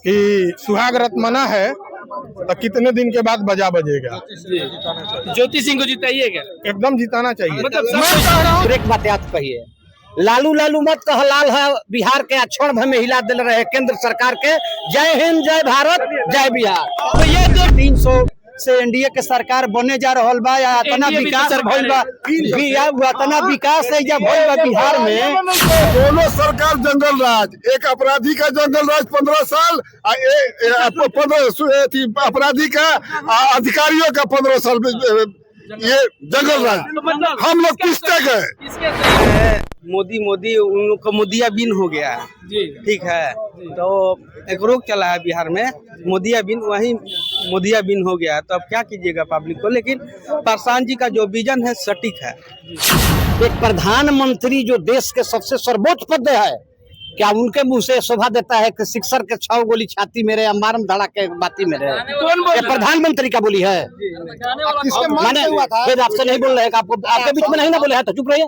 कि सुहाग रत मना है तो कितने दिन के बाद बजा बजेगा। ज्योति सिंह को जिताइएगा? एकदम जिताना चाहिए। मतलब एक बात याद कहिए, लालू लालू मत कह, लाल है बिहार के क्षण भर में हिला दिल रहे केंद्र सरकार के। जय हिंद, जय भारत, जय बिहार। तो ये तो 300 से एनडीए के सरकार बने जा रहल बा, या इतना विकास भइल बा, इतना विकास है जब भइल बा बिहार में। दोनों सरकार जंगल राज, एक अपराधी का जंगल राज 15 साल, अपराधी का अधिकारियों का 15 साल, ये जंगल राज। हम लोग किसके गए? मोदी उन लोग का मोदिया बिन हो गया है जी, ठीक है। तो एक रोग चला है बिहार में, मोदिया बिन, वही मोदिया बिन हो गया है। तो अब क्या कीजिएगा पब्लिक को। लेकिन पासवान जी का जो विजन है सटीक है। एक प्रधानमंत्री जो देश के सबसे सर्वोच्च पद है, क्या उनके मुंह से शोभा देता है कि सिक्सर के 6 गोली छाती मेरे, मारम धड़ा के बाती मेरे? ये प्रधानमंत्री का बोली है? मैंने फिर आपसे नहीं बोल रहे, आपके बीच में नहीं ना बोले हैं तो चुप रहिए।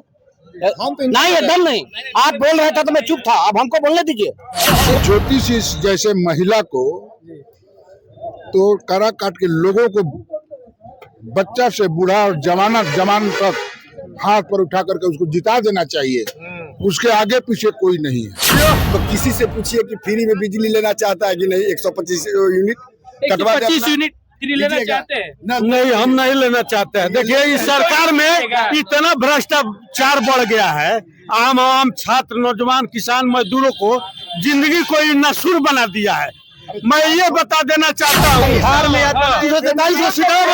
नहीं, एकदम नहीं। आप बोल रहे थे तो मैं चुप था, अब हमको बोलने दीजिए। ज्योति सिंह जैसे महिला को तो करा काट के लोगों को, बच्चा से बूढ़ा और जवान तक हाथ पर उठा करके उसको जिता देना चाहिए। उसके आगे पीछे कोई नहीं है। तो किसी से पूछिए कि फ्री में बिजली लेना चाहता है कि नहीं। 125 यूनिट कटवा दे। 125 यूनिट फ्री लेना चाहते हैं? नहीं, हम नहीं लेना चाहते हैं। देखिए, इस सरकार में इतना भ्रष्टाचार बढ़ गया है, आम छात्र, नौजवान, किसान, मजदूरों को जिंदगी को नसूर बना दिया है। मैं ये बता देना चाहता हूँ, बिहार में 343 सीटें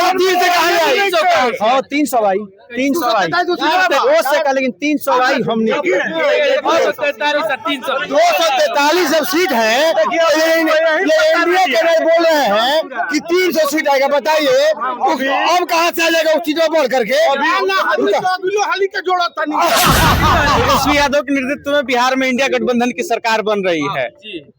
हाँ 300 आई, 300 आई, लेकिन 300 आई हमने। 243 जब सीट है, ये इंडिया के नहीं बोल रहे हैं कि 300 सीट आएगा। बताइए अब कहाँ से आ जाएगा उस चीजों बोल करके। तेजस्वी यादव के नेतृत्व में बिहार में इंडिया गठबंधन की सरकार बन रही है।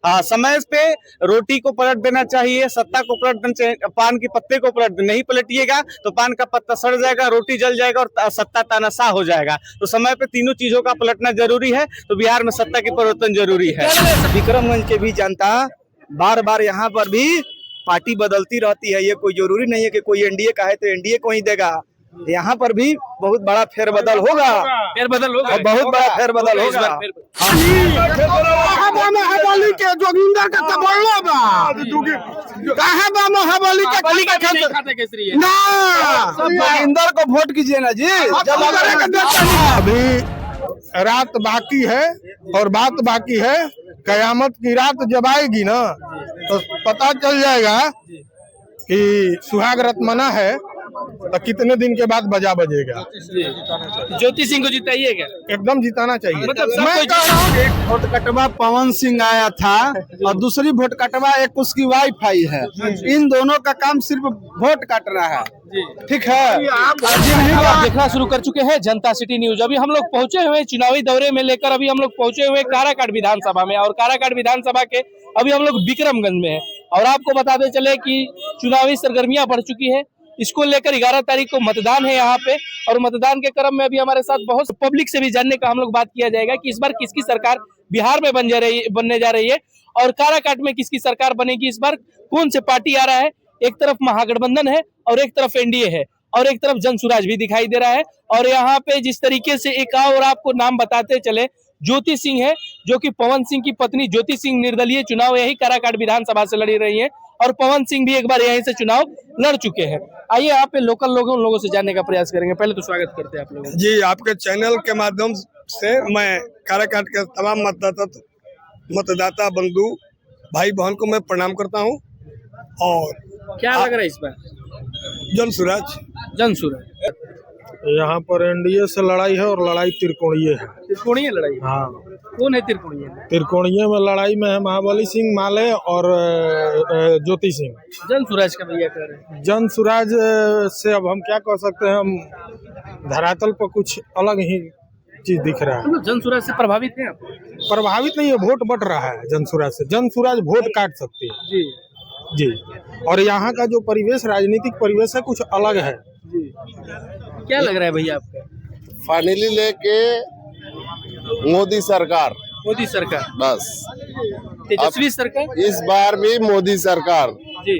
हाँ, समय पे रोटी को पलट देना चाहिए, सत्ता को पलट देना चाहिए। पान के पत्ते को पलट नहीं पलटिएगा तो पान का पत्ता सड़ जाएगा, रोटी जल जाएगा और सत्ता तानाशाह हो जाएगा। तो समय पे तीनों चीजों का पलटना जरूरी है। तो बिहार में सत्ता के परिवर्तन जरूरी है। विक्रमगंज के भी जनता बार बार यहाँ पर भी पार्टी बदलती रहती है। ये कोई जरूरी नहीं है कि कोई एनडीए का है तो एनडीए को ही देगा। यहाँ पर भी बहुत बड़ा फेरबदल होगा, बहुत बड़ा फेरबदल होगा। जोगिंदर को वोट कीजिए ना जी। अभी रात बाकी है और बात बाकी है। कयामत की रात जब आएगी ना तो पता चल जाएगा कि सुहाग रत मना है तो कितने दिन के बाद बजा बजेगा। ज्योति सिंह को जिताइएगा? एकदम जिताना चाहिए। मतलब मैं कह रहा हूँ, एक वोट कटवा पवन सिंह आया था और दूसरी वोट कटवा एक उसकी वाईफाई है। इन दोनों का काम सिर्फ वोट काटना है, ठीक है। आप देखना शुरू कर चुके हैं जनता सिटी न्यूज। अभी हम लोग पहुंचे हुए चुनावी दौरे में लेकर, अभी हम लोग पहुंचे हुए काराकाट विधानसभा में, और काराकाट विधानसभा के अभी हम लोग विक्रमगंज में है। और आपको बताते चले कि चुनावी सरगर्मियां बढ़ चुकी है। इसको लेकर 11 तारीख को मतदान है यहाँ पे, और मतदान के क्रम में अभी हमारे साथ बहुत पब्लिक से भी जानने का हम लोग बात किया जाएगा कि इस बार किसकी सरकार बिहार में बनने जा रही है, और काराकाट में किसकी सरकार बनेगी, इस बार कौन से पार्टी आ रहा है। एक तरफ महागठबंधन है और एक तरफ एनडीए है और एक तरफ जनसुराज भी दिखाई दे रहा है। और यहाँ पे जिस तरीके से एक और आपको नाम बताते चले, ज्योति सिंह है, जो कि पवन सिंह की पत्नी ज्योति सिंह निर्दलीय चुनाव यही काराकाट विधानसभा से लड़ी रही है, और पवन सिंह भी एक बार यहीं से चुनाव लड़ चुके हैं। आइए यहाँ पे लोकल लोगों से जानने का प्रयास करेंगे। पहले तो स्वागत करते हैं आप लोगों जी, आपके चैनल के माध्यम से मैं काराकाट के तमाम मतदाता बंधु भाई बहन को मैं प्रणाम करता हूँ। और क्या लग रहा है इस बार? जनसुराज यहाँ पर एनडीए से लड़ाई है, और लड़ाई त्रिकोणीय है। त्रिकोणीय लड़ाई? हाँ। कौन है त्रिकोणीय? त्रिकोणीय में लड़ाई में है महाबली सिंह माले और ज्योति सिंह। जनसुराज का भैया कह रहे हैं? जनसुराज से अब हम क्या कह सकते हैं, हम धरातल पर कुछ अलग ही चीज दिख रहा है। जनसुराज से प्रभावित है आप? प्रभावित नहीं है, वोट बढ़ रहा है जनसुराज से। जनसुराज वोट काट सकती है जी जी। और यहाँ का जो परिवेश, राजनीतिक परिवेश है, कुछ अलग है जी। क्या लग रहा है भैया आपका? फाइनली लेके मोदी सरकार मोदी सरकार बस। तेजस्वी सरकार? इस बार भी मोदी सरकार, जी।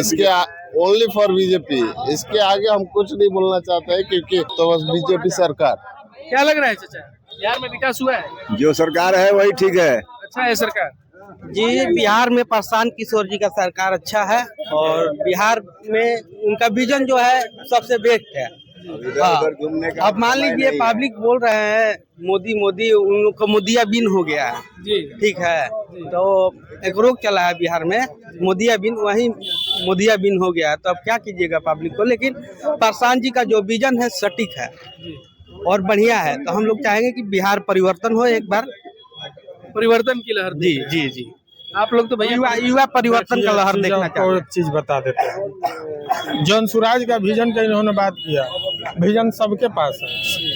इसके ओनली फॉर बीजेपी। इसके आगे हम कुछ नहीं बोलना चाहते हैं, क्योंकि तो बस बीजेपी सरकार। क्या लग रहा है चाचा, बिहार में विकास हुआ है? जो सरकार है वही ठीक है। अच्छा है सरकार? जी, बिहार में प्रशांत किशोर जी का सरकार अच्छा है और बिहार में उनका विजन जो है सबसे बेस्ट है। हाँ, अब मान लीजिए पब्लिक बोल रहे हैं मोदी मोदी, उन लोग का मोदिया बिन हो गया है। जी। ठीक है, तो एक रोग चला है बिहार में, मोदिया बिन, वही मोदिया बिन हो गया है। तो अब क्या कीजिएगा पब्लिक को, लेकिन प्रशांत जी का जो विजन है सटीक है और बढ़िया है। तो हम लोग चाहेंगे कि बिहार परिवर्तन हो एक बार, परिवर्तन की लहर। जी जी जी। आप लोग तो भैया युवा परिवर्तन का लहर देखना आपको चाहिए। एक चीज बता देते हैं, जन स्वराज का विजन का इन्होंने बात किया। विजन सबके पास है।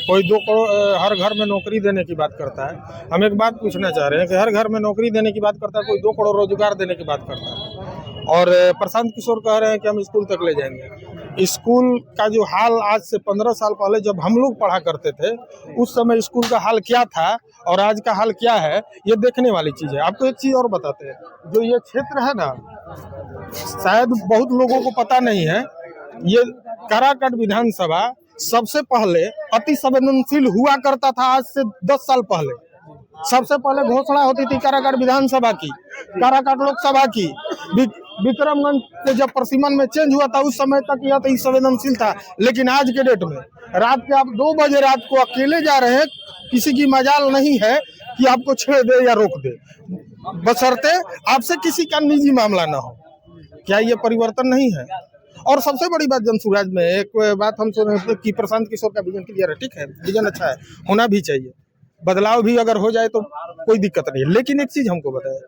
कोई 2 करोड़ हर घर में नौकरी देने की बात करता है। हम एक बात पूछना चाह रहे हैं कि हर घर में नौकरी देने की बात करता है, कोई 2 करोड़ रोजगार देने की बात करता है। और प्रशांत किशोर कह रहे हैं कि हम स्कूल तक ले जाएंगे। स्कूल का जो हाल आज से 15 साल पहले जब हम लोग पढ़ा करते थे, उस समय स्कूल का हाल क्या था और आज का हाल क्या है, ये देखने वाली चीज है। आपको एक चीज और बताते हैं, जो ये क्षेत्र है ना, शायद बहुत लोगों को पता नहीं है, ये काराकाट विधानसभा सबसे पहले अति संवेदनशील हुआ करता था। आज से 10 साल पहले सबसे पहले घोषणा होती थी काराकाट विधानसभा की, काराकाट लोकसभा की। विक्रमगंज के जब प्रसिमन में चेंज हुआ था, उस समय तक यह अति संवेदनशील था। लेकिन आज के डेट में रात के आप 2 बजे रात को अकेले जा रहे हैं, किसी की मजाल नहीं है कि आपको छेड़ दे या रोक दे, बशर्ते आपसे किसी का निजी मामला ना हो। क्या ये परिवर्तन नहीं है? और सबसे बड़ी बात जन स्वराज में एक बात हम सुन रहे थे कि प्रशांत किशोर का विजन क्लियर है। ठीक है, विजन अच्छा है, होना भी चाहिए, बदलाव भी अगर हो जाए तो कोई दिक्कत नहीं है। लेकिन एक चीज हमको बताया,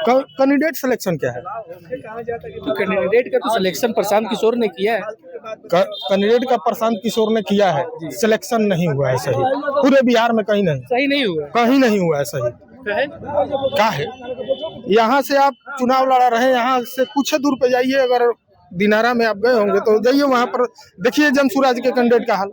कैंडिडेट सिलेक्शन क्या है? तो कैंडिडेट का तो सिलेक्शन प्रशांत किशोर ने किया है। कैंडिडेट का प्रशांत किशोर ने किया है, सिलेक्शन नहीं हुआ है सही, पूरे बिहार में कहीं नहीं, सही नहीं हुआ। कहीं नहीं हुआ है सही। क्या है, यहाँ से आप चुनाव लड़ा रहे, यहाँ से कुछ दूर पे जाइए, अगर दिनारा में आप गए होंगे तो जाइए, वहाँ पर देखिए जन स्वराज के कैंडिडेट का हाल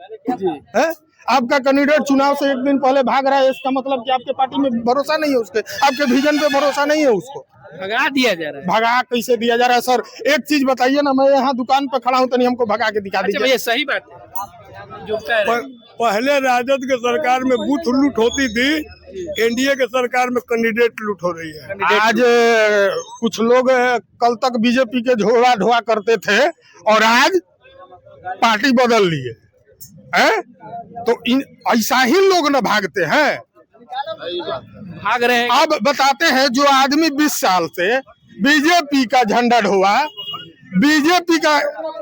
है। आपका कैंडिडेट चुनाव से एक दिन पहले भाग रहा है, इसका मतलब कि आपके पार्टी में भरोसा नहीं है उसके, आपके विजन पे भरोसा नहीं है उसको। भगा दिया जा रहा है। भगा कैसे दिया जा रहा है सर? एक चीज बताइए ना, मैं यहाँ दुकान पे खड़ा हूँ तो नहीं, हमको भगा के दिखा दीजिए। भैया सही बात है जो कह रहे हैं। पहले राजद के सरकार में बूथ लूट होती थी, एनडीए के सरकार में कैंडिडेट लूट हो रही है। आज कुछ लोग कल तक बीजेपी के झोला ढोआ करते थे और आज पार्टी बदल लिए हैं, तो इन ऐसा ही लोग न भागते हैं, भाग रहे हैं। अब बताते हैं, जो आदमी 20 साल से बीजेपी का झंडा ढोआ, बीजेपी का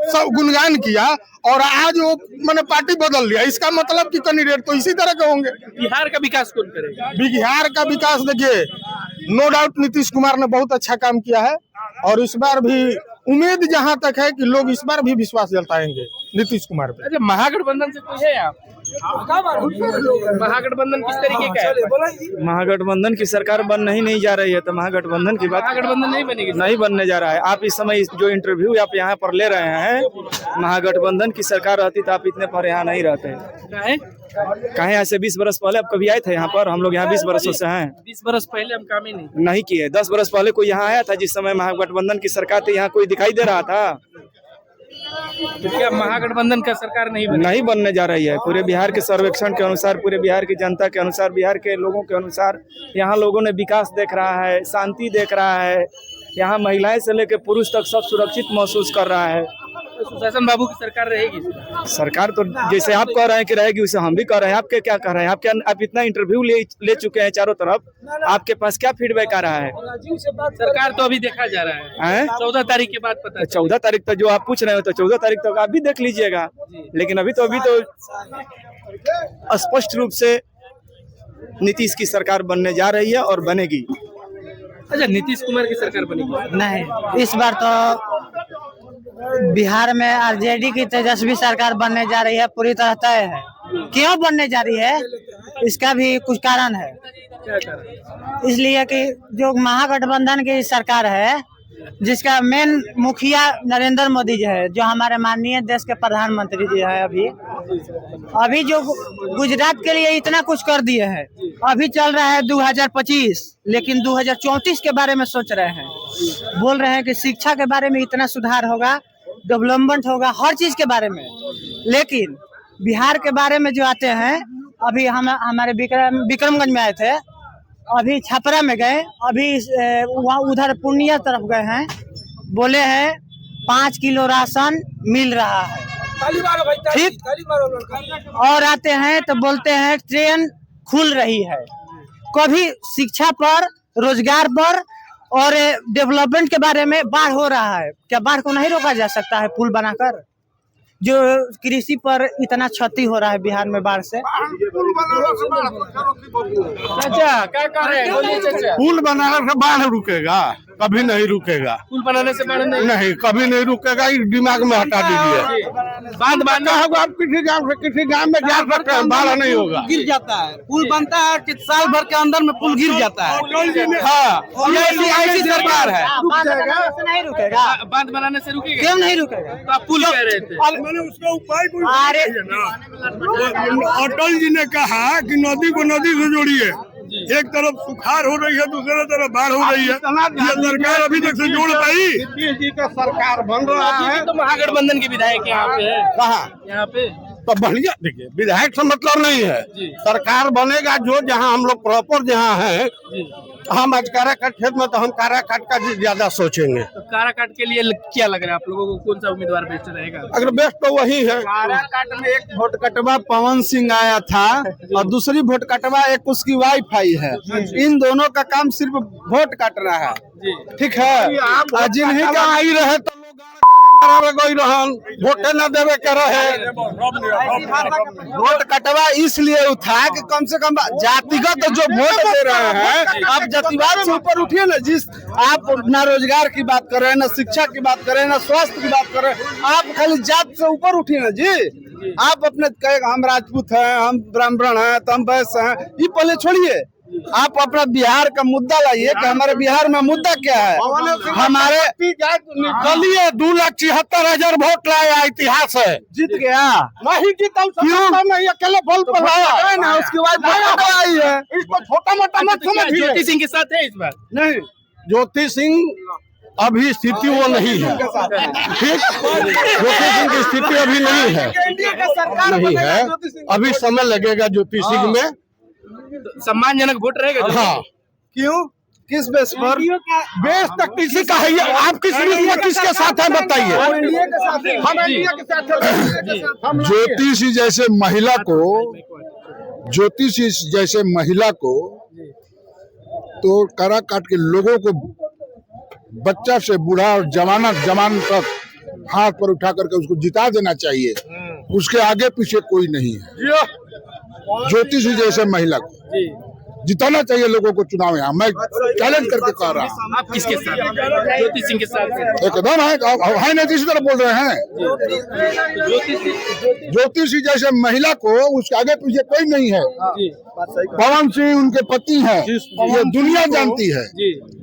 सब गुणगान किया और आज वो मैंने पार्टी बदल लिया, इसका मतलब कि कैंडिडेट तो इसी तरह के होंगे। बिहार का विकास कौन करेगा? बिहार का विकास देखिए, नो डाउट नीतीश कुमार ने बहुत अच्छा काम किया है और इस बार भी उम्मीद जहां तक है कि लोग इस बार भी विश्वास जताएंगे नीतीश कुमार पे। अच्छा, महागठबंधन से कोई है आप? महागठबंधन किस तरीके का है? महागठबंधन की सरकार बन नहीं जा रही है, तो महागठबंधन की बात महागठबंधन नहीं बनेगी। नहीं बनने जा रहा है। आप इस समय जो इंटरव्यू आप यहाँ पर ले रहे हैं, महागठबंधन की सरकार रहती तो आप इतने पर यहाँ नहीं रहते। कहे ऐसे 20 बरस पहले आप कभी आए थे यहाँ पर? हम लोग यहाँ 20 बरसों से हैं। 20 बरस पहले हम काम ही नहीं किए। 10 बरस पहले कोई यहाँ आया था जिस समय महागठबंधन की सरकार थी? यहाँ कोई दिखाई दे रहा था? तो क्या महागठबंधन का सरकार नहीं बनने जा रही है? पूरे बिहार के सर्वेक्षण के अनुसार, पूरे बिहार की जनता के अनुसार, बिहार के लोगों के अनुसार, यहाँ लोगों ने विकास देख रहा है, शांति देख रहा है, यहाँ महिलाएं से लेकर पुरुष तक सब सुरक्षित महसूस कर रहा है। सुशासन बाबू की सरकार रहेगी? सरकार तो जैसे आप कह रहे हैं कि रहेगी, वैसे हम भी कह रहे हैं। आप क्या कह रहे हैं? आप इतना इंटरव्यू ले चुके हैं चारों तरफ, आपके पास क्या फीडबैक आ रहा है? सरकार तो अभी देखा जा रहा है, 14 तारीख के बाद पता। 14 तारीख तक जो आप पूछ रहे हो, तो 14 तारीख तक आप भी देख लीजिएगा। लेकिन अभी तो स्पष्ट रूप से नीतीश की सरकार बनने जा रही है और बनेगी। अच्छा, नीतीश कुमार की सरकार बनेगी? नहीं, इस बार तो बिहार में आरजेडी की तेजस्वी सरकार बनने जा रही है, पूरी तरह तय है। क्यों बनने जा रही है, इसका भी कुछ कारण है। क्या कारण? इसलिए कि जो महागठबंधन की सरकार है, जिसका मेन मुखिया नरेंद्र मोदी जी है, जो हमारे माननीय देश के प्रधानमंत्री जी है। अभी जो गुजरात के लिए इतना कुछ कर दिए हैं, अभी चल रहा है 2025, लेकिन 2034 के बारे में सोच रहे हैं। बोल रहे हैं कि शिक्षा के बारे में इतना सुधार होगा, डेवलपमेंट होगा, हर चीज के बारे में। लेकिन बिहार के बारे में जो आते हैं, अभी हम हमारे विक्रमगंज में आए थे, अभी छपरा में गए, अभी वहाँ उधर पूर्णिया तरफ गए हैं, बोले हैं 5 किलो राशन मिल रहा है, ठीक। और आते हैं तो बोलते हैं ट्रेन खुल रही है। कभी शिक्षा पर, रोजगार पर और डेवलपमेंट के बारे में बाढ़ हो रहा है, क्या बाढ़ को नहीं रोका जा सकता है पुल बनाकर? जो कृषि पर इतना क्षति हो रहा है बिहार में बाढ़ से। चाचा क्या कह रहे हैं, बोलिए चाचा। पुल बनाने से बाढ़ रुकेगा? कभी नहीं रुकेगा। पुल बनाने से बाढ़ नहीं, कभी नहीं रुकेगा। इस दिमाग में हटा दीजिए। बांध बांध आप किसी गांव से किसी गांव में जा सकते हैं, बाढ़ नहीं होगा। गिर जाता है, पुल बनता है, साल भर के अंदर में पुल गिर जाता है। हाँ, ऐसी सरकार है। नहीं रुकेगा। बांध बनाने से रुकेगा? क्यों नहीं रुकेगा? तो आप पुल कह रहे थे। मैंने उसका उपाय कोई अरे अटल जी ने कहा कि नदी को नदी से जोड़िए। एक तरफ सुखाड़ हो रही है, दूसरी तरफ बाढ़ हो रही है। ये सरकार अभी तक से जोड़ पाई? नीतीश जी का सरकार बन रहा है। तो महागठबंधन के विधायक यहाँ पे है। कहाँ? यहाँ पे तो बढ़िया। देखिए, विधायक से मतलब नहीं है, सरकार बनेगा जो जहाँ हम लोग प्रॉपर जहाँ है। हम आज काराकाट क्षेत्र में, तो हम काराकाट का ज्यादा सोचेंगे। तो काराकाट के लिए क्या लग रहा है आप लोगों को, कौन सा उम्मीदवार बेस्ट रहेगा? अगर बेस्ट तो वही है। काराकाट में एक वोट कटवा पवन सिंह आया था और दूसरी वोट कटवा एक उसकी वाइफ आई है। इन दोनों का काम सिर्फ वोट काटना है, ठीक है। जिन्हीं का आई रहे तो कोई रहन वोटे न देवे के रहे। वोट कटवा इसलिए था कि कम से कम जातिगत जो वोट दे रहे हैं, आप जातिवाद से ऊपर उठिए ना। जिस आप ना रोजगार की बात कर रहे हैं, ना शिक्षा की बात कर रहे हैं, ना स्वास्थ्य की बात कर रहे हैं, आप खाली जात से ऊपर उठिए ना जी। आप अपने कहे हम राजपूत हैं, हम ब्राह्मण हैं, तो हम वैश्य हैं, ये पहले छोड़िए। आप अपना बिहार का मुद्दा लाइए कि हमारे बिहार में मुद्दा क्या है। हमारे निकलिए 2,76,000 वोट लाया, इतिहास है। जीत गया नहीं जीता, क्यों नहीं? अकेले बल पर लाया ना, उसके बाद आई है। इसको छोटा मोटा मत समझिए। ज्योति सिंह के साथ है इस बार? नहीं, ज्योति सिंह अभी स्थिति वो नहीं है, ठीक। ज्योति सिंह की स्थिति अभी नहीं है, नहीं है। अभी समय लगेगा ज्योति सिंह में। सम्मानजनक वोट रहेगा? हाँ। क्यों, किस बेस पर? बेस तक किसी का है, आप किस में किसके साथ है बताइए। हम इंडिया के साथ। ज्योतिषी जैसे महिला को, ज्योतिषी जैसे महिला को तो काराकाट के लोगों को, बच्चा से बूढ़ा और जवान तक हाथ पर उठा करके उसको जिता देना चाहिए। उसके आगे पीछे कोई नहीं है। ज्योतिषी जैसे महिला को जिताना चाहिए लोगों को चुनाव। यहाँ मैं चैलेंज करके कह रहा हूँ। आप किसके साथ? ज्योति सिंह के साथ? एकदम है नहीं, इसी तरह बोल रहे हैं। ज्योतिषी जैसे महिला को उसके आगे पीछे कोई नहीं है। पवन सिंह उनके पति हैं, ये दुनिया जानती है।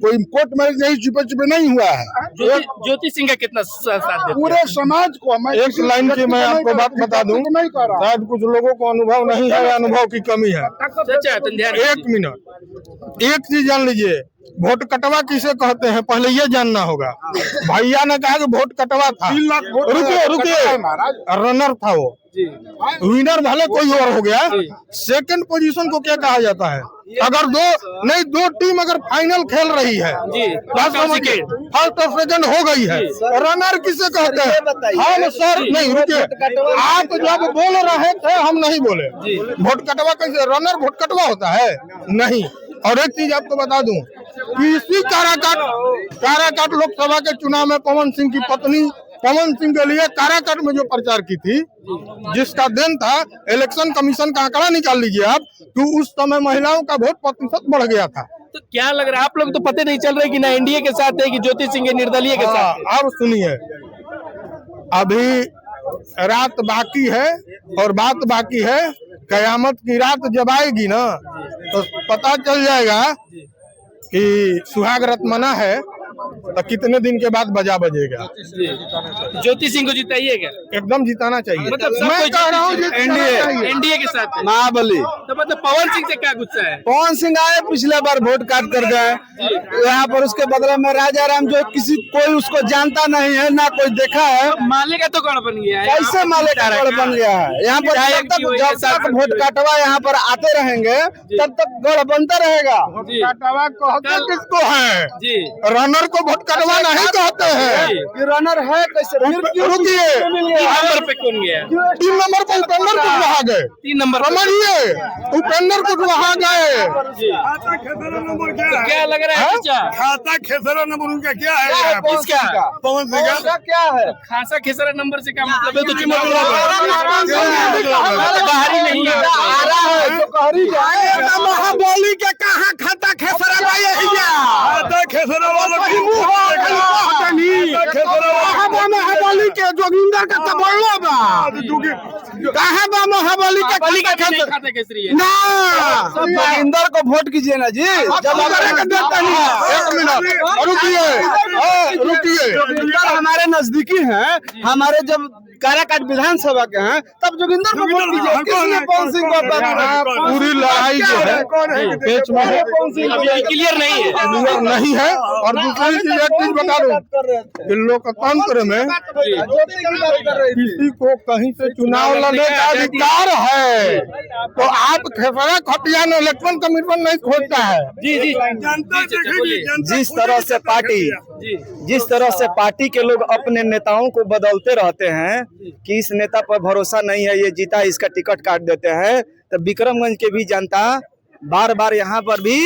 कोई कोर्ट मैरिज नहीं, छुपे नहीं हुआ है। ज्योति सिंह का कितना साथ देते? पूरे समाज को। मैं एक लाइन की मैं आपको बात बता दूं, शायद कुछ लोगों को अनुभव नहीं है, अनुभव की कमी है। एक मिनट, एक चीज जान लीजिए, वोट कटवा किसे कहते हैं पहले ये जानना होगा। भैया ने कहा कि वोट कटवा था। रुकिए, रनर था वो, विनर भले कोई और हो गया। सेकंड पोजीशन को क्या कहा जाता है? अगर दो टीम अगर फाइनल खेल रही है, फर्स्ट और सेकंड हो गई है, रनर किसे कहते हैं? हम सर नहीं, रुकिए, आप जब बोल रहे थे हम नहीं बोले। वोट कटवा कैसे? रनर वोट कटवा होता है? नहीं। और एक चीज आपको बता दूं कि इसी काराकाट लोकसभा के चुनाव में पवन सिंह की पत्नी पवन सिंह के लिए काराकाट में जो प्रचार की थी, जिसका दिन था, इलेक्शन कमीशन का आंकड़ा निकाल लीजिए आप, कि उस समय महिलाओं का वोट प्रतिशत बढ़ गया था। तो क्या लग रहा है, आप लोग तो पता नहीं चल रहे कि ना एनडीए के साथ है कि ज्योति सिंह के निर्दलीय के साथ है? अब सुनिए, अभी रात बाकी है और बात बाकी है। कयामत की रात जब आएगी ना, तो पता चल जाएगा कि सुहाग रत मना है तो कितने दिन के बाद बजा बजेगा। ज्योति सिंह को जिताइएगा, एकदम जिताना चाहिए। मतलब सब मैं कोई कह रहा हूँ एनडीए के साथ है। महाबली तो मतलब पवन सिंह से क्या गुस्सा है? पवन सिंह आए पिछले बार वोट काट कर गए यहाँ पर, उसके बदले में राजा राम जो कोई उसको जानता नहीं है ना कोई देखा है, माले का तो गढ़ बन गया है। कैसे माले का गढ़ बन गया है यहाँ पर। जब तक वोट काटवा यहाँ पर आते रहेंगे तब तक गढ़ बनता रहेगा। काटवा कहते किसको है जी, रनर को वोट कटवा नहीं कहते हैं। ये रनर है कैसे? रुकिए, 3 नंबर पे कौन गया? 3 नंबर पर उपेंद्र कुशवाहा गए। 3 नंबर पे समझिए, उपेंद्र कुशवाहा गए। तो क्या लग रहा है चाचा? खाता खेसरा नंबर उनका क्या है? किसका? पवन सिंह का क्या है? खासा खेसरा नंबर से क्या मतलब है? तो चुनाव बाहरी नहीं है। महाबली के कहाँ खाता खेसरा खाता खेसरा वाला महाबली के जोगिंदर का तो बोलो बा कहाँ बा महाबली के बली का खाता केसरी है ना। जोगिंदर को वोट कीजिए ना जी। जब देता नहीं। एक मिनट रुकिए। जोगिंदर हमारे नजदीकी हैं, हमारे जब काराकाट विधानसभा के हैं तब जोगिंदर को वोट कीजिए। किसने पवन सिंह को? पूरी लड़ाई जो है बीच में है, क्लियर नहीं है। क्लियर नहीं है। और दूसरी चीज एक चीज बता दूं कि लोकतंत्र में किसी को कहीं से चुनाव लड़ने का अधिकार है, तो आप खेसरा खटिया में इलेक्शन कमीशन नहीं खोजता है। जी जी, जिस तरह से पार्टी के लोग अपने नेताओं को बदलते रहते हैं कि इस नेता पर भरोसा नहीं है, ये जीता इसका टिकट काट देते हैं, तो विक्रमगंज के भी जनता बार बार यहाँ पर भी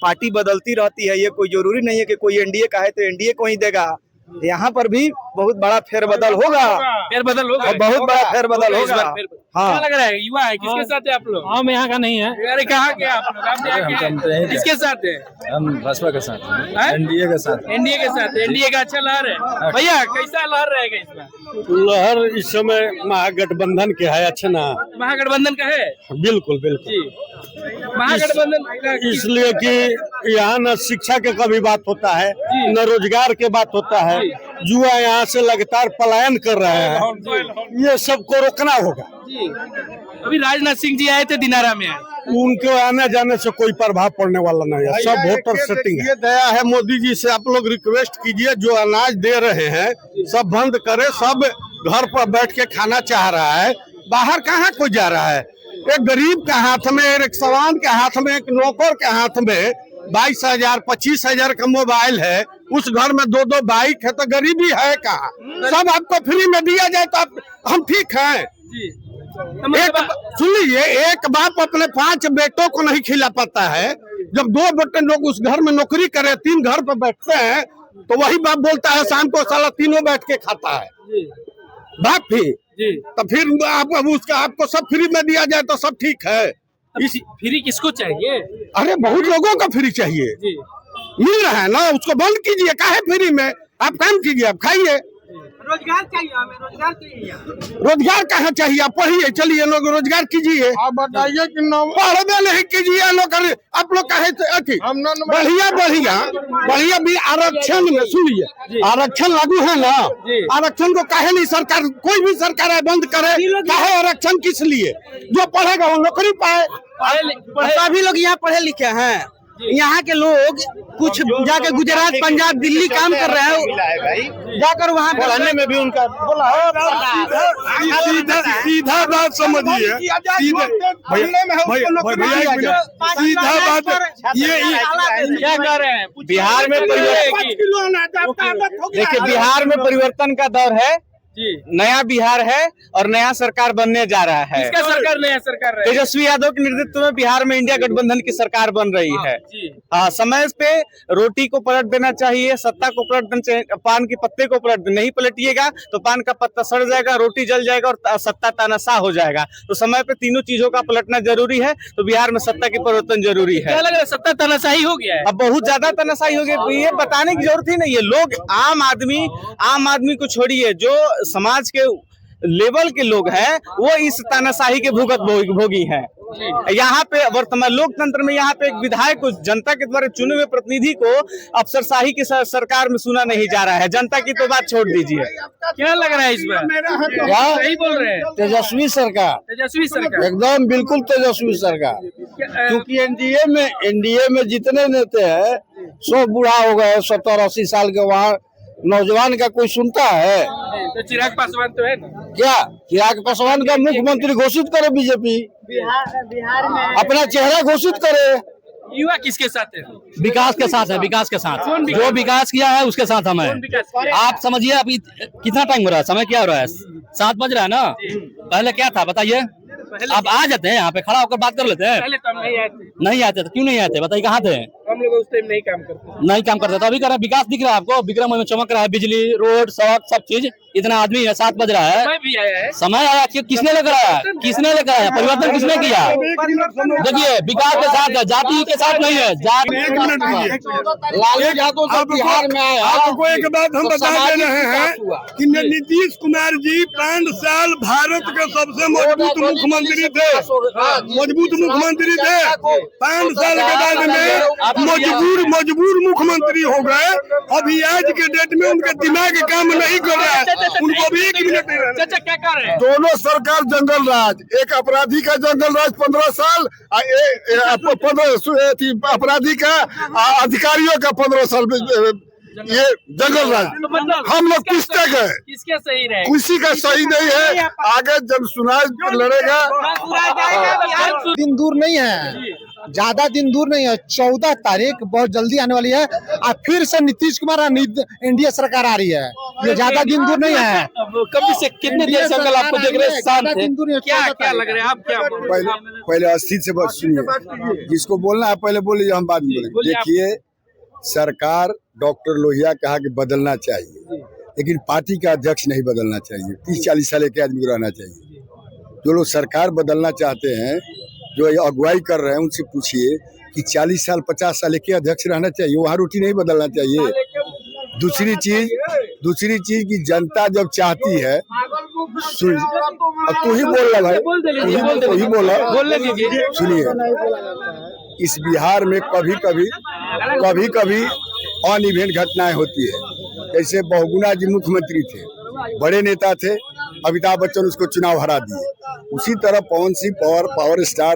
पार्टी बदलती रहती है। ये कोई जरूरी नहीं है कि कोई एनडीए का है तो एनडीए को ही देगा। यहाँ पर भी बहुत बड़ा फेरबदल होगा, बहुत बड़ा फेरबदल होगा। क्या लग रहा है? युवा है, किसके साथ है आप लोग? हम यहाँ का नहीं है। अरे कहाँ के आप लोग? आप यहाँ के हैं? किसके साथ है? हम भाजपा के साथ, एनडीए के साथ। एनडीए के साथ। एनडीए का अच्छा लहर है भैया। कैसा लहर रहेगा इसमें? लहर इस समय महागठबंधन के है। अच्छा ना, महागठबंधन का है। बिल्कुल बिल्कुल जी, महागठबंधन का इसलिए कि यहाँ न शिक्षा के कभी बात होता है, न रोजगार के बात होता है। युवा यहाँ से लगातार पलायन कर रहे हैं, ये सबको रोकना होगा। जी, अभी राजनाथ सिंह जी आए थे, दिनारा में आए। उनके आने जाने से कोई प्रभाव पड़ने वाला नहीं है, सब वोटर सेटिंग है। दया है मोदी जी से, आप लोग रिक्वेस्ट कीजिए, जो अनाज दे रहे हैं सब बंद करे। सब घर पर बैठ के खाना चाह रहा है, बाहर कहाँ कोई जा रहा है। एक गरीब के हाथ में, एक सवान के हाथ में, एक नौकर के हाथ में 22,000 25,000 का मोबाइल है, उस घर में 2-2 बाइक है, तो गरीबी है कहाँ? सब आपको फ्री में दिया जाए तो हम ठीक हैं। एक सुन लीजिए, एक बाप अपने 5 बेटों को नहीं खिला पाता है, जब 2 बेटे लोग उस घर में नौकरी करे, 3 घर पर बैठते हैं, तो वही बाप बोलता है शाम को साला तीनों बैठ के खाता है। बाप भी तो फिर आपको सब फ्री में दिया जाए तो सब ठीक है। फ्री किसको चाहिए? अरे बहुत लोगों को फ्री चाहिए, मिल रहा है ना, उसको बंद कीजिए। काहे फ्री में? आप काम कीजिए, आप खाइए। रोजगार चाहिए हमें, रोजगार चाहिए। रोजगार कहाँ चाहिए? आप पढ़िए, चलिए लोग रोजगार कीजिए। आप बताइए कि पढ़वे नहीं कीजिए लोग, आप लोग कहे बढ़िया भी आरक्षण में सुनिए, आरक्षण लागू है ना, आरक्षण को काहे नहीं सरकार, कोई भी सरकार है बंद करे, काहे आरक्षण किस लिए? जो पढ़ेगा वो नौकरी पाए। सभी लोग यहाँ पढ़े लिखे हैं, यहाँ के लोग कुछ जाके गुजरात, पंजाब, दिल्ली काम कर रहे हैं, जाकर वहाँ पढ़ने में भी उनका सीधा बात समझिए, सीधा बात ये क्या कर रहे हैं? बिहार में देखिए, बिहार में परिवर्तन का दौर है जी, नया बिहार है और नया सरकार बनने जा रहा है। किसका सरकार? नया सरकार है। तेजस्वी यादव के नेतृत्व में बिहार में इंडिया गठबंधन की सरकार बन रही है। हाँ, समय पे रोटी को पलट देना चाहिए, सत्ता को पलट देना चाहिए, पान के पत्ते को पलट नहीं पलटिएगा तो पान का पत्ता सड़ जाएगा, रोटी जल जाएगा और सत्ता तानाशाह हो जाएगा। तो समय पे तीनों चीजों का पलटना जरूरी है। तो बिहार में सत्ता की परिवर्तन जरूरी है। क्या लग रहा है? सत्ता तानाशाही हो गया है। अब बहुत ज्यादा तानाशाही हो गया, ये बताने की जरूरत ही नहीं है। लोग आम आदमी को छोड़िए, जो समाज के लेवल के लोग हैं वो इस तानाशाही के भुगत भोगी हैं। यहाँ पे वर्तमान लोकतंत्र में यहाँ पे एक विधायक को जनता के द्वारा चुने हुए प्रतिनिधि को अफसरशाही की सरकार में सुना नहीं जा रहा है। जनता की तो बात छोड़ दीजिए। क्या लग रहा है इस बार? सही बोल रहे हैं। तेजस्वी सरकार, तेजस्वी सरकार एकदम बिल्कुल तेजस्वी सरकार। क्योंकि एनडीए में जितने नेता हैं सब बूढ़ा हो गए, 70-80 साल के। वहाँ नौजवान का कोई सुनता है? तो चिराग पासवान तो है ना? क्या चिराग पासवान का मुख्यमंत्री घोषित करे बीजेपी, बिहार में अपना चेहरा घोषित करे। युवा किसके साथ है? विकास के साथ है, विकास के साथ। कौन विकास? जो विकास किया है उसके साथ हम कौन विकास हैं। किया? आप समझिए अभी कितना टाइम हो रहा है, समय क्या हो रहा है? 7 बज रहा है ना। पहले क्या था बताइए? आप आ जाते हैं यहाँ पे, खड़ा होकर बात कर लेते हैं। पहले तो हम नहीं आए थे। नहीं आते तो क्यों नहीं आते बताइए? कहाँ थे? हम लोग उस टाइम नहीं काम करते। नहीं काम करते तो अभी कर रहे हैं। विकास दिख रहा है आपको? विक्रम में चमक रहा है, बिजली, रोड, सड़क, सब चीज। इतना आदमी है, 7 बज रहा है। समय भी आया है। समय आया कि किसने लेकर आया? किसने लेकर आया? परिवर्तन किसने किया? देखिए विकास के साथ है, जाति के साथ नहीं है। लालू यादव तो बिहार में आया। आपको एक बात हम बता दे रहे हैं कि नीतीश कुमार जी 5 साल भारत के सबसे मजबूत मुख्यमंत्री थे। मजबूत मुख्यमंत्री थे। 5 साल के बाद में मजबूर मुख्यमंत्री हो गए। अभी आज के डेट में उनका दिमाग काम नहीं कर रहा है। उनको भी 1 मिनट नहीं रहना। चाचा क्या कर रहे हैं? दोनों सरकार जंगल राज, एक अपराधी का जंगल राज 15 साल, 15 अपराधी का अधिकारियों का 15 साल। ये जंगल राज। तो मतलब हम लोग किसके गए? किसके सही रहे? किसी का सही नहीं है। आगे जब सुनाई लड़ेगा। दिन दूर नहीं है, ज्यादा दिन दूर नहीं है। 14 तारीख बहुत जल्दी आने वाली है और फिर से नीतीश कुमार एनडीए सरकार आ रही है। ये ज्यादा दिन दूर नहीं है। कभी से कितने देर से अंकल आपको देख रहे हैं? शांत है। क्या लग रहा है? आप क्या बोल रहे हैं? पहले अस्थिर से बात सुनिए, जिसको बोलना है पहले बोलिए, हम बाद में बोलेंगे। देखिए सरकार डॉक्टर लोहिया कहा कि बदलना चाहिए, लेकिन पार्टी का अध्यक्ष नहीं बदलना चाहिए। 30-40 साल के आदमी को रहना चाहिए। जो लोग सरकार बदलना चाहते हैं, जो अगुवाई कर रहे हैं, उनसे पूछिए कि 40 साल 50 साल के अध्यक्ष रहना चाहिए, वहाँ रोटी नहीं बदलना चाहिए। दूसरी चीज की जनता जब चाहती है, तू ही बोल रहा भाई, तू ही बोला, सुनिए, इस बिहार में कभी कभी अनइवेंट घटनाएं होती है। जैसे बहुगुणा जी मुख्यमंत्री थे, बड़े नेता थे, अमिताभ बच्चन उसको चुनाव हरा दिए। उसी तरह पवन सिंह पावर स्टार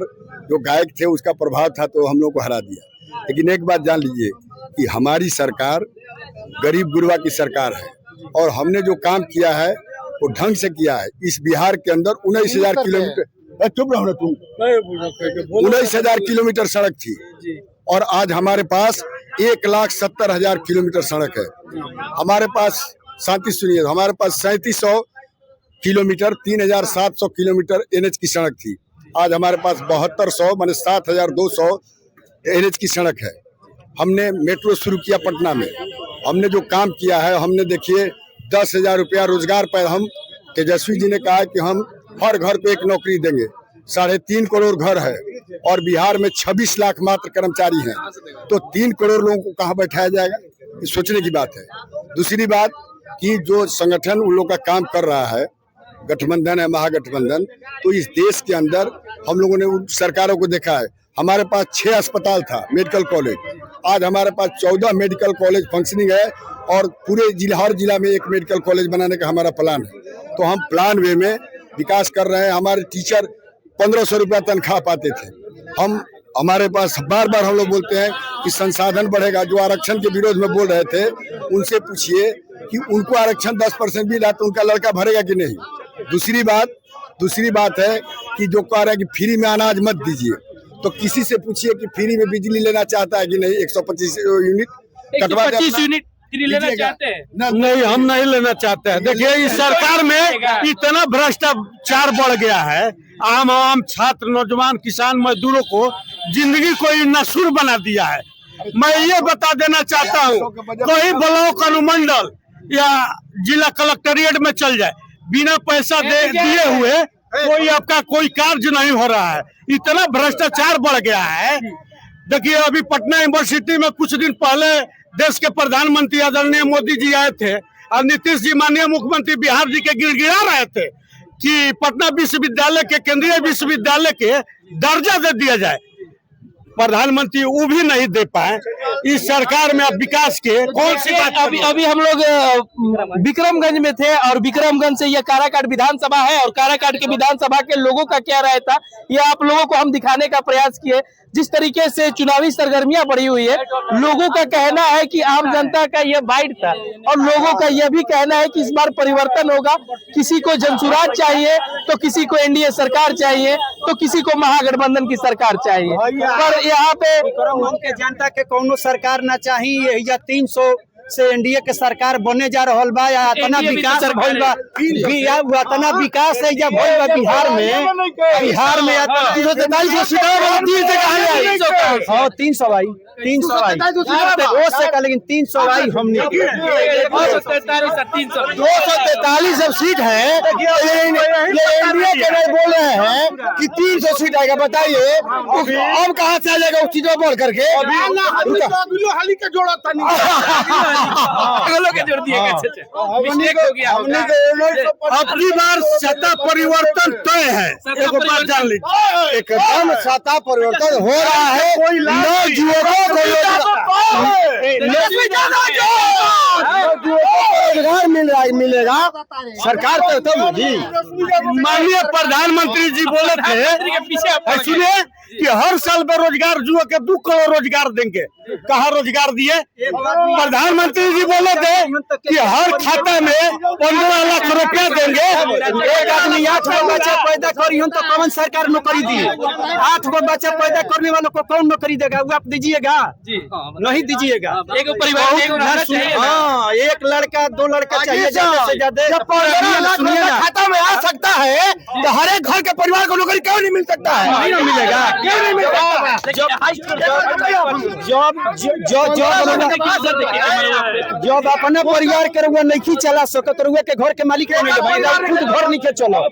जो गायक थे, उसका प्रभाव था तो हम लोग को हरा दिया। लेकिन एक बात जान लीजिए कि हमारी सरकार गरीब गुरबा की सरकार है, और हमने जो काम किया है वो ढंग से किया है। इस बिहार के अंदर 19,000 किलोमीटर, चुप रहो ना तुम, 19,000 किलोमीटर सड़क थी, और आज हमारे पास 1,70,000 किलोमीटर सड़क है। हमारे पास, शांति सुनिए, हमारे पास 3700 किलोमीटर, 3,700 किलोमीटर एनएच की सड़क थी। आज हमारे पास 7200 माने 7,200 एनएच की सड़क है। हमने मेट्रो शुरू किया पटना में। हमने जो काम किया है, हमने देखिए 10,000 रुपया रोजगार पर, हम तेजस्वी जी ने कहा कि हम हर घर को एक नौकरी देंगे। 3.5 करोड़ घर है और बिहार में 26 लाख मात्र कर्मचारी हैं, तो 3 करोड़ लोगों को कहाँ बैठाया जाएगा? ये सोचने की बात है। दूसरी बात कि जो संगठन उन लोगों का काम कर रहा है, गठबंधन है, महागठबंधन, तो इस देश के अंदर हम लोगों ने उन सरकारों को देखा है। हमारे पास 6 अस्पताल था, मेडिकल कॉलेज, आज हमारे पास 14 मेडिकल कॉलेज फंक्शनिंग है, और पूरे जिला, हर जिला में एक मेडिकल कॉलेज बनाने का हमारा प्लान है। तो हम प्लान वे में विकास कर रहे हैं। हमारे टीचर 1,500 रुपया तनख्वाह पाते थे। हमारे पास बार बार हम लोग बोलते हैं कि संसाधन बढ़ेगा। जो आरक्षण के विरोध में बोल रहे थे, उनसे पूछिए कि उनको आरक्षण 10% मिला तो उनका लड़का भरेगा कि नहीं। दूसरी बात है कि जो कह रहे हैं कि फ्री में अनाज मत दीजिए, तो किसी से पूछिए कि फ्री में बिजली लेना चाहता है कि नहीं। 125 यूनिट कटवा के 125 यूनिट लेना चाहते हैं? नहीं, हम नहीं लेना चाहते हैं। देखिए इस सरकार में इतना भ्रष्टाचार बढ़ गया है। आम छात्र, नौजवान, किसान, मजदूरों को जिंदगी को नसूर बना दिया है। मैं ये बता देना चाहता हूँ, कोई ब्लॉक अनुमंडल या जिला कलेक्ट्रेट में चल जाए, बिना पैसा दिए हुए कोई आपका कोई कार्य नहीं हो रहा है। इतना भ्रष्टाचार बढ़ गया है। देखिए अभी पटना यूनिवर्सिटी में कुछ दिन पहले देश के प्रधानमंत्री आदरणीय मोदी जी आए थे, और नीतीश जी माननीय मुख्यमंत्री बिहार जी के गिड़गिड़ा रहे थे कि पटना विश्वविद्यालय के केंद्रीय विश्वविद्यालय के दर्जा दे दिया जाए। प्रधानमंत्री वो भी नहीं दे पाए। इस सरकार में अब विकास के कौन सी बात? अभी हम लोग विक्रमगंज में थे और विक्रमगंज से यह काराकाट विधानसभा है और काराकाट के विधानसभा के लोगों का क्या राय था ये आप लोगों को हम दिखाने का प्रयास किए। जिस तरीके से चुनावी सरगर्मियां बढ़ी हुई है, लोगों का कहना है कि आम जनता का यह बाइट था और लोगों का यह भी कहना है कि इस बार परिवर्तन होगा। किसी को जनसुराज चाहिए तो किसी को एनडीए सरकार चाहिए तो किसी को महागठबंधन की सरकार चाहिए। पर यहाँ पे के जनता के कोनो सरकार ना चाहिए या 300 से एनडीए के सरकार बने जा रहल बा या इतना विकास भइल बा इतना विकास है या भइल बा बिहार में 343 सीट कहां आई? हां 300 आई 300 आई वो से का, लेकिन 300 आई हमने 243 जब सीट है ये एनडीए के नहीं बोल रहे हैं कि 300 सीट आएगा। बताइए अब कहां से आ जाएगा उस चीजों बढ़ करके? अपनी बार सत्ता परिवर्तन तय है। एक बात जान लीजिए, एकदम सत्ता परिवर्तन हो रहा है। नौजुवानों को रोजगार मिलेगा सरकार तो मोदी। माननीय प्रधानमंत्री जी बोले थे सुनिए कि हर साल बेरोजगार युवक के 2 करोड़ रोजगार देंगे। कहाँ रोजगार दिए? प्रधानमंत्री जी बोले थे कि हर खाता में 15 लाख रुपया देंगे। एक आदमी 8 गो बच्चा पैदा करी हम तो कौन सरकार नौकरी दी? 8 गो बच्चा पैदा करने वालों को कौन नौकरी देगा? वो आप दीजिएगा? नहीं दीजिएगा। एक परिवार हाँ 1 लड़का 2 लड़का चाहिए ज्यादा से ज्यादा। 15 लाख रुपया खाता में आ सकता है तो हर एक घर के परिवार को नौकरी क्यों नहीं मिल सकता है? नहीं मिलेगा, क्यों नहीं मिलेगा? जब अपना परिवार के रुआ नहीं चला सकत, रुआ के घर के मालिक खुद घर नहीं चलो।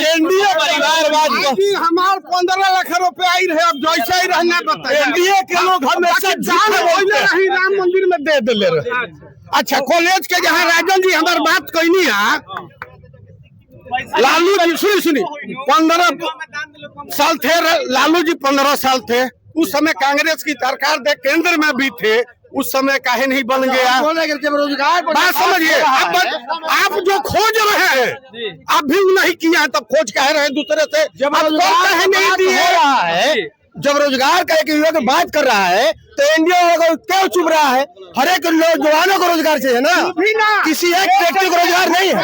एनडीए परिवारवाद हमारे 15 लाख रुपए आई रहे, अब जैसा ही रहना बताइए। एनडीए के लोग हमेशा नहीं राम मंदिर में दे दिले रहे। अच्छा कॉलेज के जहाँ राजन जी हमारी बात कहनी है, लालू जी सुनी 15 साल थे लालू जी 15 साल थे उस समय कांग्रेस की सरकार दे केंद्र में भी थे, उस समय काहे नहीं बन गया? रोजगार बात समझिए। आप जो खोज रहे हैं आप भी नहीं किया है, तब खोज कह रहे हैं दूसरे से। जब रोजगार नहीं दिए, जब रोजगार का एक युवक बात कर रहा है तो एनडीए क्यों चुप रहा है? हर एक जवानों को रोजगार चाहिए ना, किसी एक व्यक्ति को रोजगार नहीं है।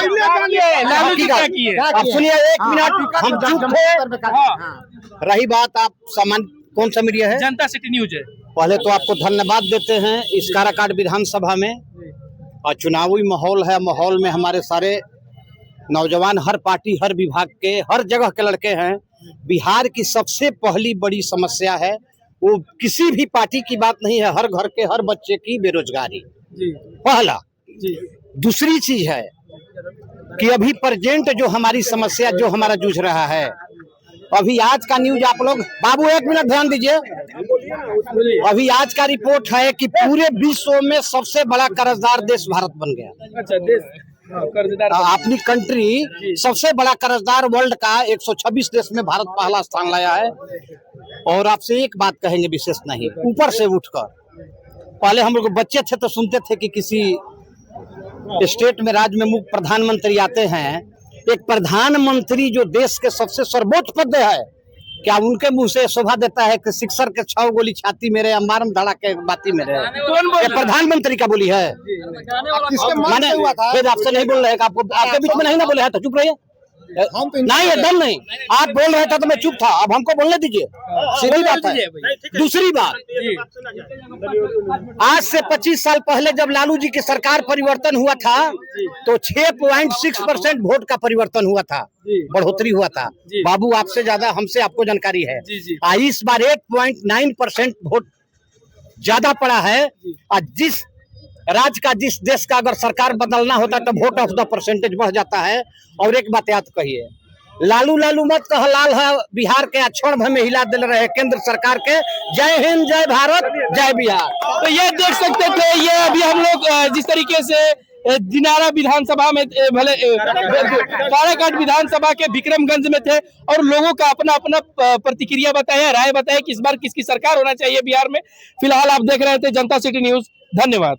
आप सुनिए 1 मिनट, हम चुप थे। रही बात आप सामान्य कौन सा मीडिया है? जनता सिटी न्यूज है। पहले तो आपको धन्यवाद देते हैं इस काराकाट विधानसभा में और चुनावी माहौल है। माहौल में हमारे सारे नौजवान हर पार्टी हर विभाग के हर जगह के लड़के हैं। बिहार की सबसे पहली बड़ी समस्या है वो किसी भी पार्टी की बात नहीं है, हर घर के हर बच्चे की बेरोजगारी पहला। दूसरी चीज है कि अभी प्रेजेंट जो हमारी समस्या जो हमारा जूझ रहा है, अभी आज का न्यूज आप लोग बाबू 1 मिनट ध्यान दीजिए। अभी आज का रिपोर्ट है कि पूरे विश्व में सबसे बड़ा कर्जदार देश भारत बन गया। अच्छा देश अपनी कंट्री सबसे बड़ा कर्जदार वर्ल्ड का 126 देश में भारत पहला स्थान लाया है। और आपसे एक बात कहेंगे विशेष नहीं, ऊपर से उठकर, पहले हम लोग बच्चे थे तो सुनते थे कि किसी स्टेट में राज्य में मुख्य प्रधानमंत्री आते हैं। एक प्रधानमंत्री जो देश के सबसे सर्वोच्च पद है, क्या उनके मुंह से शोभा देता है कि सिक्सर के 6 गोली छाती मेरे अम्बारम धड़ा के बाती मेरे? ये प्रधानमंत्री का बोली है। मैंने फिर आपसे नहीं बोल रहे, आपको आपके बीच में नहीं ना बोले हैं तो चुप रहिए। नहीं एकदम नहीं, आप बोल रहे थे तो मैं चुप था, अब हमको बोलने दीजिए, सीधी बात है। दूसरी बात, आज से 25 साल पहले जब लालू जी की सरकार परिवर्तन हुआ था तो 6.6% वोट का परिवर्तन हुआ था, बढ़ोतरी हुआ था। बाबू आपसे ज्यादा हमसे आपको जानकारी है। इस बार 8.9% वोट ज्यादा पड़ा है। और जिस राज्य का जिस देश का अगर सरकार बदलना होता तो वोट ऑफ द परसेंटेज बढ़ जाता है। और एक बात याद कहिए, लालू लालू मत कह, लाल है बिहार के क्षण भर में हिला दे रहे केंद्र सरकार के। जय हिंद, जय भारत, जय बिहार। तो ये देख सकते थे, ये अभी हम लोग जिस तरीके से दिनारा विधानसभा में भले काराकाट विधानसभा के विक्रमगंज में थे और लोगों का अपना अपना प्रतिक्रिया बताया, राय बताया कि इस बार किसकी सरकार होना चाहिए बिहार में। फिलहाल आप देख रहे थे जनता सिटी न्यूज। धन्यवाद।